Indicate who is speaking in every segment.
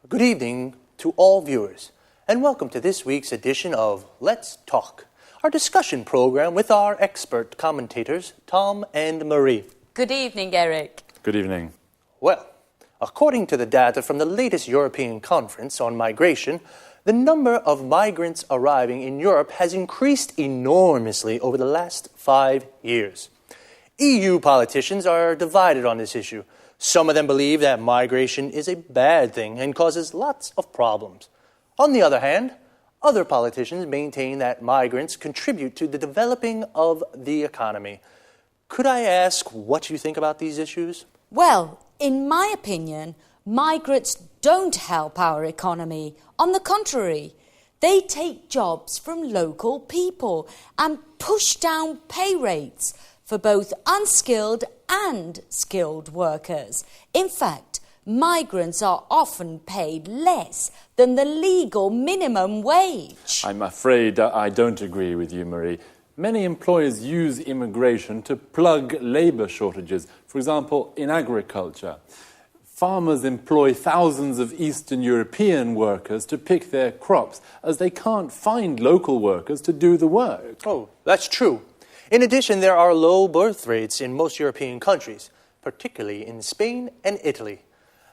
Speaker 1: Good evening to all viewers, and welcome to this week's edition of Let's Talk, our discussion program with our expert commentators, Tom and Marie.
Speaker 2: Good evening, Eric.
Speaker 3: Good evening.
Speaker 1: Well, according to the data from the latest European Conference on Migration, the number of migrants arriving in Europe has increased enormously over the last 5 years. EU politicians are divided on this issue. Some of them believe that migration is a bad thing and causes lots of problems. On the other hand, other politicians maintain that migrants contribute to the developing of the economy. Could I ask what you think about these issues?
Speaker 2: Well, in my opinion, migrants don't help our economy. On the contrary, they take jobs from local people and push down pay rates for both unskilled and skilled workers. In fact, migrants are often paid less than the legal minimum wage.
Speaker 3: I'm afraid I don't agree with you, Marie. Many employers use immigration to plug labour shortages, for example, in agriculture. Farmers employ thousands of Eastern European workers to pick their crops, as they can't find local workers to do the work.
Speaker 1: Oh, that's true. In addition, there are low birth rates in most European countries, particularly in Spain and Italy.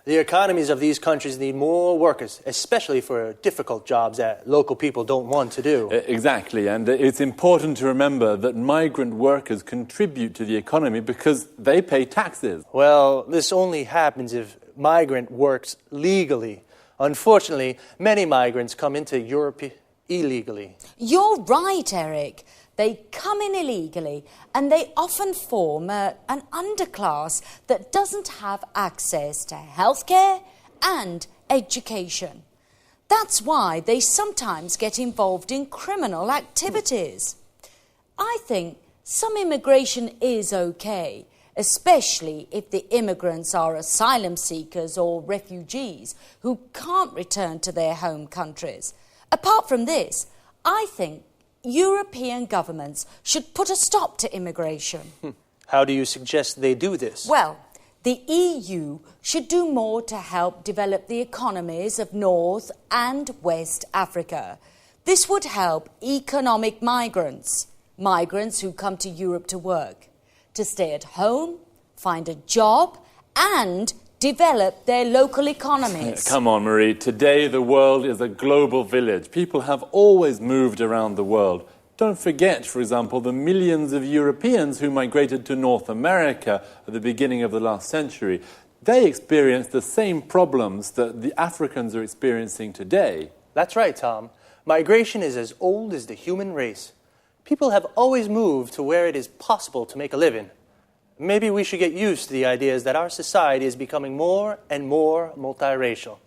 Speaker 1: The economies of these countries need more workers, especially for difficult jobs that local people don't want to do.
Speaker 3: Exactly, and it's important to remember that migrant workers contribute to the economy because they pay taxes.
Speaker 1: Well, this only happens if migrant works legally. Unfortunately, many migrants come into Europe illegally.
Speaker 2: You're right, Eric. They come in illegally and they often form an underclass that doesn't have access to healthcare and education. That's why they sometimes get involved in criminal activities. I think some immigration is okay, especially if the immigrants are asylum seekers or refugees who can't return to their home countries. Apart from this, I think European governments should put a stop to immigration.
Speaker 1: How do you suggest they do this?
Speaker 2: Well, the EU should do more to help develop the economies of North and West Africa. This would help economic migrants who come to Europe to work, to stay at home, find a job, and develop their local economies.
Speaker 3: Come on, Marie. Today, the world is a global village. People have always moved around the world. Don't forget, for example, the millions of Europeans who migrated to North America at the beginning of the last century. They experienced the same problems that the Africans are experiencing today.
Speaker 1: That's right, Tom. Migration is as old as the human race. People have always moved to where it is possible to make a living. Maybe we should get used to the ideas that our society is becoming more and more multiracial.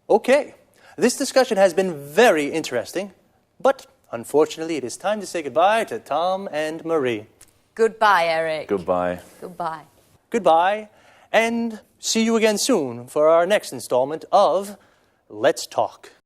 Speaker 1: Okay, this discussion has been very interesting, but unfortunately it is time to say goodbye to Tom and Marie.
Speaker 2: Goodbye, Eric.
Speaker 3: Goodbye.
Speaker 2: Goodbye.
Speaker 1: Goodbye, and see you again soon for our next installment of Let's Talk.